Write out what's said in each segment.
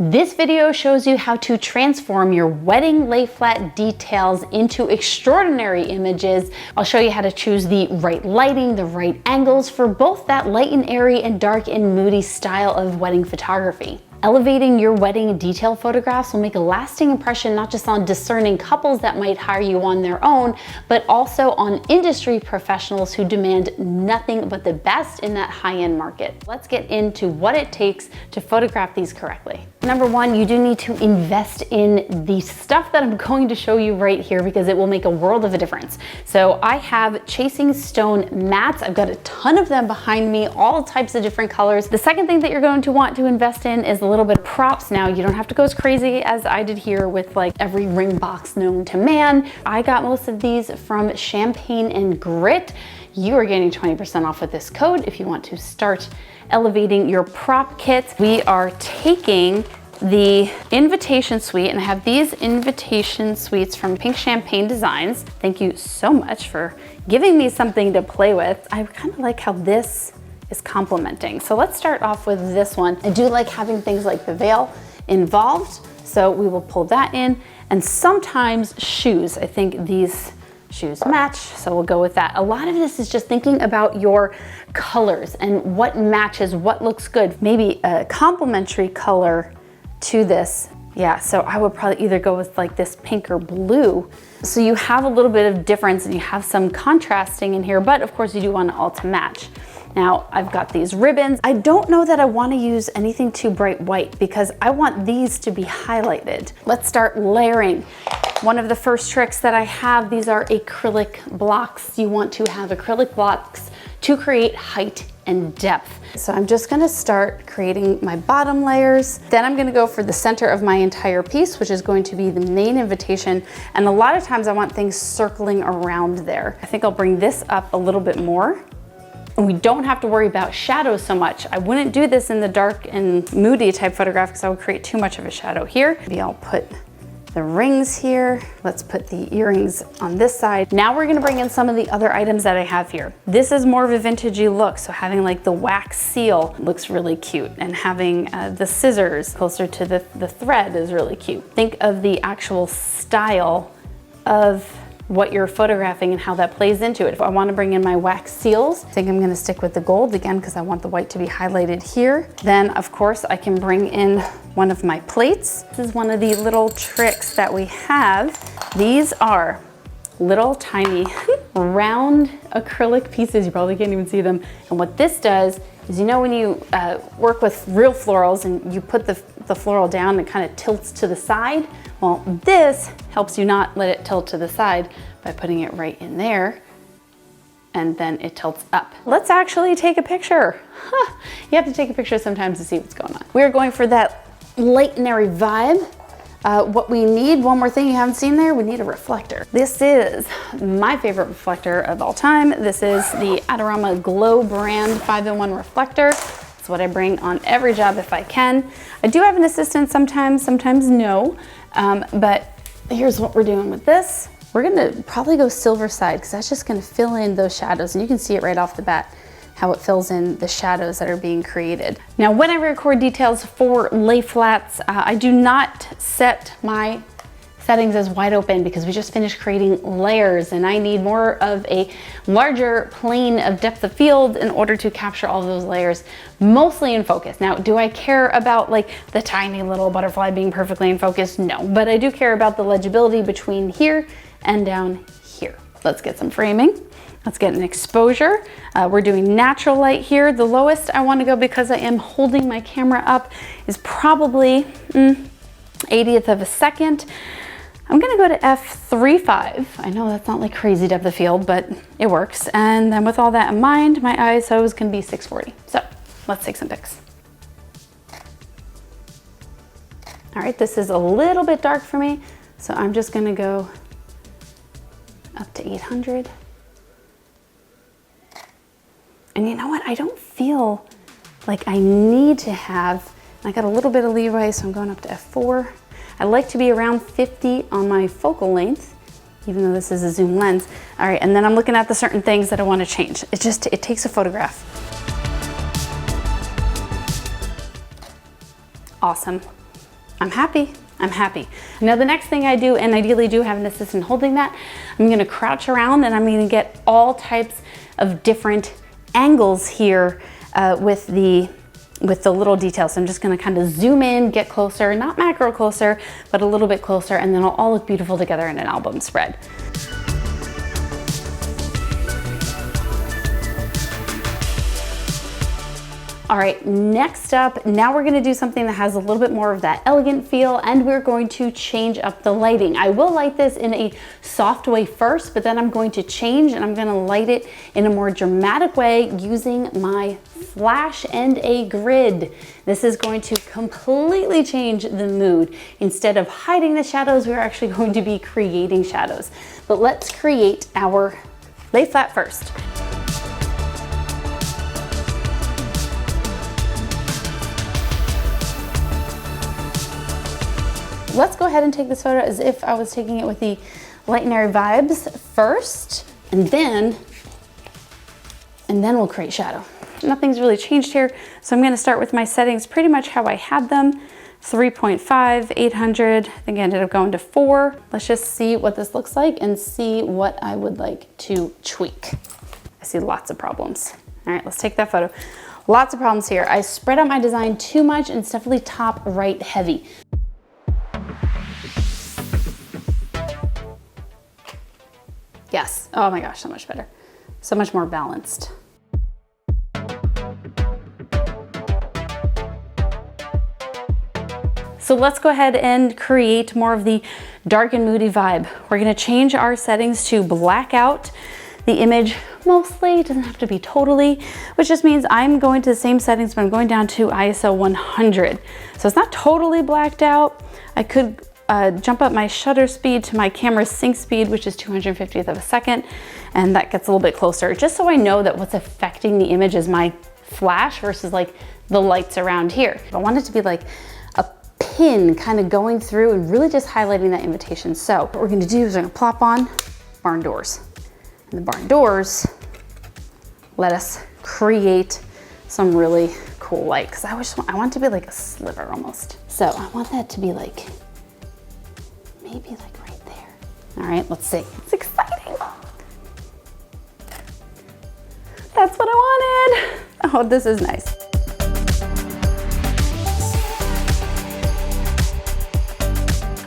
This video shows you how to transform your wedding lay flat details into extraordinary images. I'll show you how to choose the right lighting, the right angles for both that light and airy and dark and moody style of wedding photography. Elevating your wedding detail photographs will make a lasting impression not just on discerning couples that might hire you on their own, but also on industry professionals who demand nothing but the best in that high-end market. Let's get into what it takes to photograph these correctly. Number one, you do need to invest in the stuff that I'm going to show you right here because it will make a world of a difference. So I have Chasing Stone mats. I've got a ton of them behind me, all types of different colors. The second thing that you're going to want to invest in is a little bit of props. Now, you don't have to go as crazy as I did here with like every ring box known to man. I got most of these from Champagne and Grit. You are getting 20% off with this code if you want to start elevating your prop kits. We are taking the invitation suite, and I have these invitation suites from Pink Champagne Designs. Thank you so much for giving me something to play with. I kind of like how this is complementing. So let's start off with this one. I do like having things like the veil involved, so we will pull that in. And sometimes shoes, I think these shoes match, so we'll go with that. A lot of this is just thinking about your colors and what matches, what looks good. Maybe a complementary color to this. Yeah, so I would probably either go with like this pink or blue. So you have a little bit of difference and you have some contrasting in here, but of course you do want it all to match. Now I've got these ribbons. I don't know that I want to use anything too bright white because I want these to be highlighted. Let's start layering. One of the first tricks that I have, these are acrylic blocks. You want to have acrylic blocks to create height and depth. So I'm just gonna start creating my bottom layers. Then I'm gonna go for the center of my entire piece, which is going to be the main invitation. And a lot of times I want things circling around there. I think I'll bring this up a little bit more. And we don't have to worry about shadows so much. I wouldn't do this in the dark and moody type photograph because I would create too much of a shadow here. Maybe I'll put the rings here. Let's put the earrings on this side. Now we're gonna bring in some of the other items that I have here. This is more of a vintagey look, so having like the wax seal looks really cute, and having the scissors closer to the thread is really cute. Think of the actual style of what you're photographing and how that plays into it. If I want to bring in my wax seals, I think I'm going to stick with the gold again because I want the white to be highlighted here. Then of course I can bring in one of my plates. This is one of the little tricks that we have. These are little tiny round acrylic pieces. You probably can't even see them. And what this does is, you know, when you work with real florals and you put the floral down, it kind of tilts to the side. Well, this helps you not let it tilt to the side by putting it right in there, and then it tilts up. Let's actually take a picture. You have to take a picture sometimes to see what's going on. We're going for that light and airy vibe. What we need, one more thing you haven't seen there, we need a reflector. This is my favorite reflector of all time. This is the Adorama Glow brand 5-in-1 reflector. It's what I bring on every job if I can. I do have an assistant sometimes no. But here's what we're doing with this. We're gonna probably go silver side because that's just gonna fill in those shadows, and you can see it right off the bat how it fills in the shadows that are being created. Now, when I record details for lay flats, I do not set my settings as wide open because we just finished creating layers and I need more of a larger plane of depth of field in order to capture all of those layers, mostly in focus. Now, do I care about like the tiny little butterfly being perfectly in focus? No, but I do care about the legibility between here and down here. Let's get some framing. Let's get an exposure. We're doing natural light here. The lowest I want to go, because I am holding my camera up, is probably 80th of a second. I'm gonna go to f3.5. I know that's not like crazy depth of field, but it works. And then with all that in mind, my ISO is gonna be 640. So let's take some pics. All right, this is a little bit dark for me, so I'm just gonna go up to 800. And you know what? I don't feel like I need to have, I got a little bit of leeway, so I'm going up to f4. I like to be around 50 on my focal length, even though this is a zoom lens. All right, and then I'm looking at the certain things that I want to change. It takes a photograph. Awesome. I'm happy. I'm happy. Now the next thing I do, and ideally do have an assistant holding that, I'm gonna crouch around and I'm gonna get all types of different angles here with the little details. So I'm just gonna kind of zoom in, get closer, not macro closer, but a little bit closer, and then it'll all look beautiful together in an album spread. All right, next up, now we're gonna do something that has a little bit more of that elegant feel, and we're going to change up the lighting. I will light this in a soft way first, but then I'm going to change and I'm gonna light it in a more dramatic way using my flash and a grid. This is going to completely change the mood. Instead of hiding the shadows, we're actually going to be creating shadows. But let's create our lay flat first. Let's go ahead and take this photo as if I was taking it with the light and airy vibes first, and then we'll create shadow. Nothing's really changed here, so I'm gonna start with my settings pretty much how I had them. 3.5, 800, I think I ended up going to 4. Let's just see what this looks like and see what I would like to tweak. I see lots of problems. All right, let's take that photo. Lots of problems here. I spread out my design too much and it's definitely top right heavy. Yes, oh my gosh, so much better. So much more balanced. So let's go ahead and create more of the dark and moody vibe. We're gonna change our settings to black out the image mostly, it doesn't have to be totally, which just means I'm going to the same settings, but I'm going down to ISO 100. So it's not totally blacked out. I could jump up my shutter speed to my camera's sync speed, which is 250th of a second, and that gets a little bit closer, just so I know that what's affecting the image is my flash versus like the lights around here. I want it to be like a pin kind of going through and really just highlighting that invitation. So what we're gonna do is we're gonna plop on barn doors. And the barn doors let us create some really cool light, because I want it to be like a sliver almost. So I want that to be like, maybe like right there. All right, let's see. It's exciting. That's what I wanted. Oh, this is nice.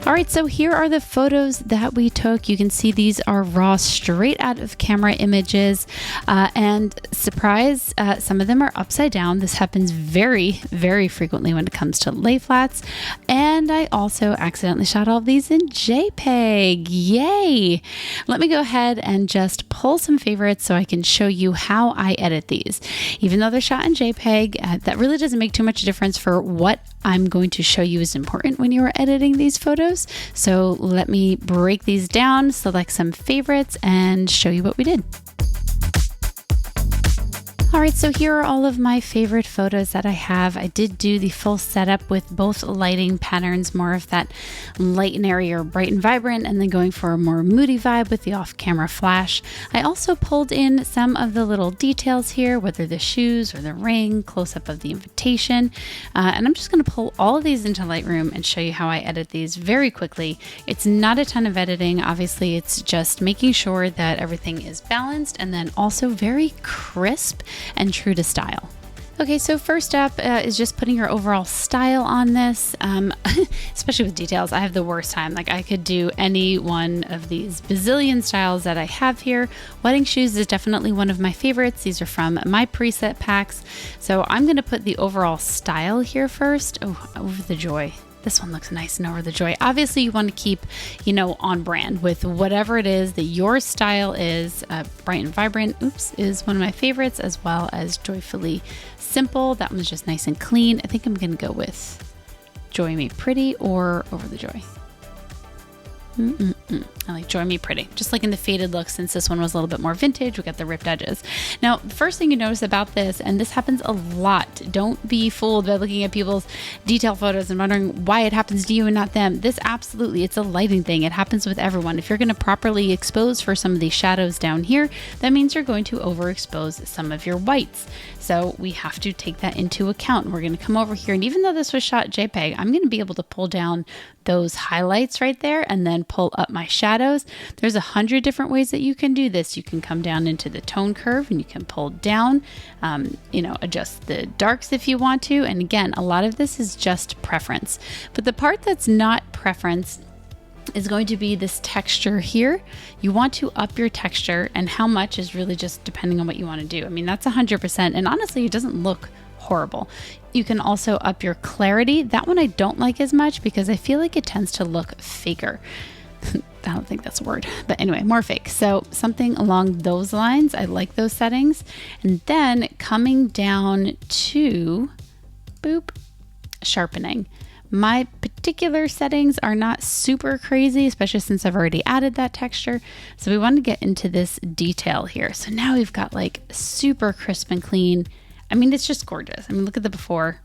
All right, so here are the photos that we took. You can see these are raw, straight out of camera images. And surprise, some of them are upside down. This happens very, very frequently when it comes to lay flats. And I also accidentally shot all of these in JPEG. Yay! Let me go ahead and just pull some favorites so I can show you how I edit these. Even though they're shot in JPEG, that really doesn't make too much difference for what I'm going to show you is important when you are editing these photos. So let me break these down, select some favorites, and show you what we did. All right, so here are all of my favorite photos that I have. I did do the full setup with both lighting patterns, more of that light and airy or bright and vibrant, and then going for a more moody vibe with the off-camera flash. I also pulled in some of the little details here, whether the shoes or the ring, close-up of the invitation. And I'm just gonna pull all of these into Lightroom and show you how I edit these very quickly. It's not a ton of editing. Obviously, it's just making sure that everything is balanced and then also very crisp and true to style. Okay, so first up is just putting your overall style on this, especially with details. I have the worst time. Like, I could do any one of these bazillion styles that I have here. Wedding shoes is definitely one of my favorites. These are from my preset packs. So I'm gonna put the overall style here first. Oh, over the joy. This one looks nice and over the joy. Obviously, you want to keep, on brand with whatever it is that your style is. Bright and vibrant, is one of my favorites, as well as joyfully simple. That one's just nice and clean. I think I'm going to go with Joy Me Pretty or Over the Joy. I like Joy Me Pretty, just like in the faded look, since this one was a little bit more vintage, we got the ripped edges. Now, the first thing you notice about this, and this happens a lot, don't be fooled by looking at people's detail photos and wondering why it happens to you and not them. This absolutely, it's a lighting thing. It happens with everyone. If you're going to properly expose for some of these shadows down here, that means you're going to overexpose some of your whites. So we have to take that into account. We're going to come over here, and even though this was shot JPEG, I'm going to be able to pull down those highlights right there and then pull up my shadows. There's 100 different ways that you can do this. You can come down into the tone curve and you can pull down, adjust the darks if you want to. And again, a lot of this is just preference. But the part that's not preference is going to be this texture here. You want to up your texture, and how much is really just depending on what you want to do. I mean, that's 100%. And honestly, it doesn't look horrible. You can also up your clarity. That one I don't like as much because I feel like it tends to look faker. I don't think that's a word, but anyway, more fake. So something along those lines. I like those settings. And then coming down to sharpening. My particular settings are not super crazy, especially since I've already added that texture. So we want to get into this detail here. So now we've got like super crisp and clean. I mean, it's just gorgeous. I mean, look at the before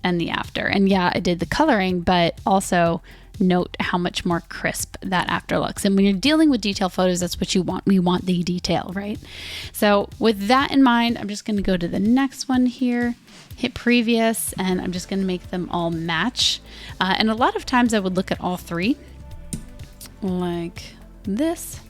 and the after. And yeah, I did the coloring, but also note how much more crisp that after looks. And when you're dealing with detail photos, that's what you want. We want the detail, right? So with that in mind, I'm just going to go to the next one here, hit previous, and I'm just going to make them all match. And a lot of times I would look at all three like this,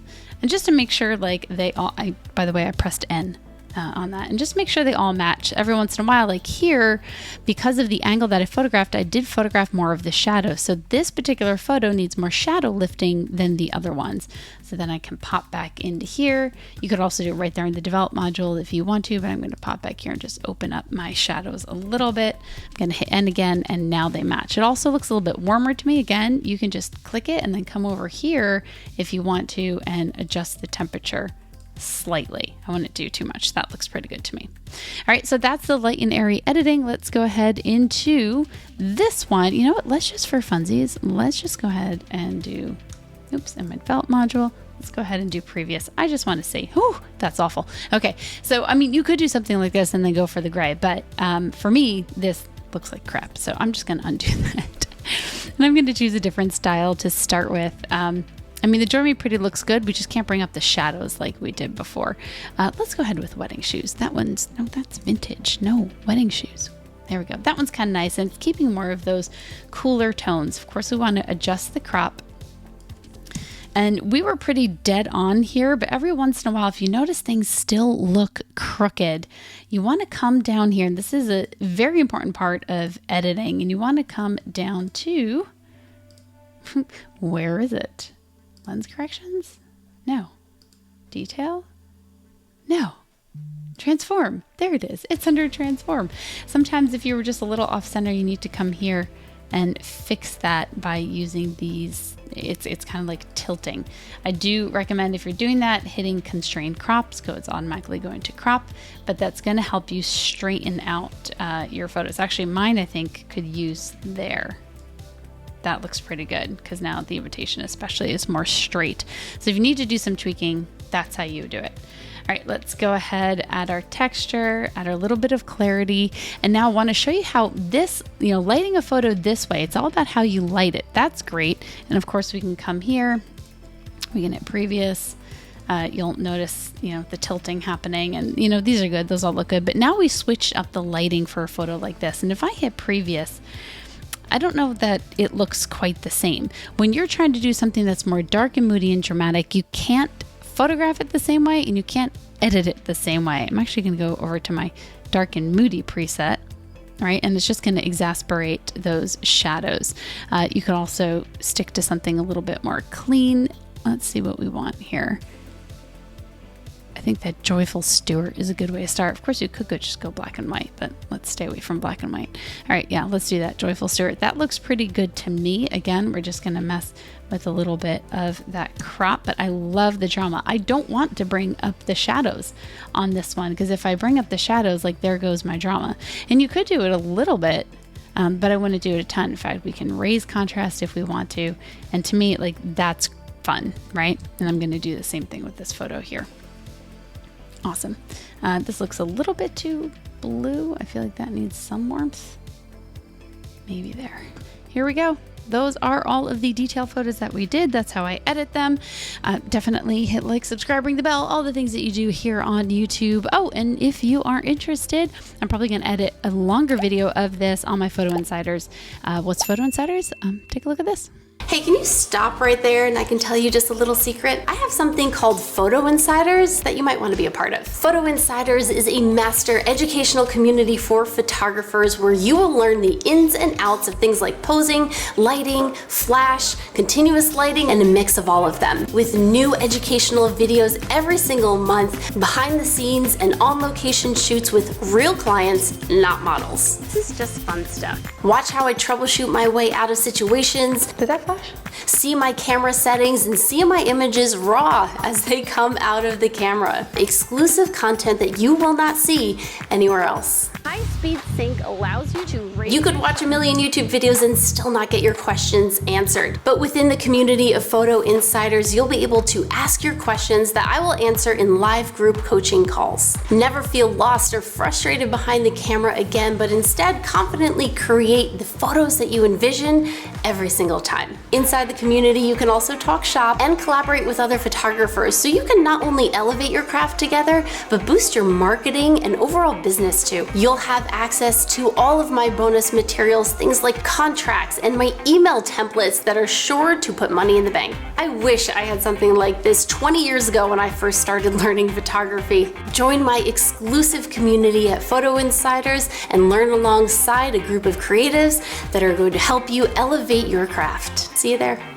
and just to make sure like they all, by the way, I pressed N on that, and just make sure they all match. Every once in a while, like here, because of the angle that I photographed, I did photograph more of the shadow. So this particular photo needs more shadow lifting than the other ones. So then I can pop back into here. You could also do it right there in the develop module if you want to, but I'm going to pop back here and just open up my shadows a little bit. I'm going to hit N again, and now they match. It also looks a little bit warmer to me. Again, you can just click it and then come over here if you want to and adjust the temperature slightly. I wouldn't do too much. That looks pretty good to me. All right, so that's the light and airy editing. Let's go ahead into this one. You know what? Let's just, for funsies, let's just go ahead and do, in my develop module, let's go ahead and do previous. I just want to see, that's awful. Okay, so I mean, you could do something like this and then go for the gray, but for me, this looks like crap. So I'm just going to undo that. And I'm going to choose a different style to start with. I mean, the Joy Me Pretty looks good. We just can't bring up the shadows like we did before. Let's go ahead with wedding shoes. That one's, no, that's vintage. No, wedding shoes. There we go. That one's kind of nice, and it's keeping more of those cooler tones. Of course, we want to adjust the crop. And we were pretty dead on here, but every once in a while, if you notice things still look crooked, you want to come down here. And this is a very important part of editing. And you want to come down to, where is it? Lens corrections? No. Detail? No. Transform. There it is. It's under transform. Sometimes if you were just a little off center, you need to come here and fix that by using these. It's kind of like tilting. I do recommend, if you're doing that, hitting constrain crops, so it's automatically going to crop, but that's going to help you straighten out your photos. Actually, mine, I think, could use there. That looks pretty good because now the invitation especially is more straight. So if you need to do some tweaking, that's how you do it. All right, let's go ahead, add our texture, add our little bit of clarity. And now I want to show you how this, lighting a photo this way, it's all about how you light it. That's great. And of course we can come here, we can hit previous. You'll notice, the tilting happening, and these are good. Those all look good. But now we switch up the lighting for a photo like this. And if I hit previous, I don't know that it looks quite the same. When you're trying to do something that's more dark and moody and dramatic, you can't photograph it the same way and you can't edit it the same way. I'm actually going to go over to my dark and moody preset, right? And it's just going to exasperate those shadows. You could also stick to something a little bit more clean. Let's see what we want here. I think that Joyful Stewart is a good way to start. Of course, you could just go black and white, but let's stay away from black and white. All right, yeah, let's do that. Joyful Stewart. That looks pretty good to me. Again, we're just going to mess with a little bit of that crop, but I love the drama. I don't want to bring up the shadows on this one, because if I bring up the shadows, like, there goes my drama. And you could do it a little bit, but I wouldn't do it a ton. In fact, we can raise contrast if we want to. And to me, like, that's fun, right? And I'm gonna do the same thing with this photo here. Awesome. This looks a little bit too blue. I feel like that needs some warmth. Maybe there. Here we go. Those are all of the detail photos that we did. That's how I edit them. Definitely hit like, subscribe, ring the bell, all the things that you do here on YouTube. Oh, and if you are interested, I'm probably gonna edit a longer video of this on my Photo Insiders. What's Photo Insiders? Take a look at this. Hey, can you stop right there and I can tell you just a little secret? I have something called Photo Insiders that you might want to be a part of. Photo Insiders is a master educational community for photographers where you will learn the ins and outs of things like posing, lighting, flash, continuous lighting, and a mix of all of them. With new educational videos every single month, behind the scenes and on location shoots with real clients, not models. This is just fun stuff. Watch how I troubleshoot my way out of situations. Did that flash? See my camera settings and see my images raw as they come out of the camera. Exclusive content that you will not see anywhere else. High-speed sync allows you to raise... You could watch a million YouTube videos and still not get your questions answered. But within the community of Photo Insiders, you'll be able to ask your questions that I will answer in live group coaching calls. Never feel lost or frustrated behind the camera again, but instead confidently create the photos that you envision every single time. Inside the community, you can also talk shop and collaborate with other photographers, so you can not only elevate your craft together, but boost your marketing and overall business too. You'll have access to all of my bonus materials, things like contracts and my email templates that are sure to put money in the bank. I wish I had something like this 20 years ago when I first started learning photography. Join my exclusive community at Photo Insiders and learn alongside a group of creatives that are going to help you elevate your craft. See you there.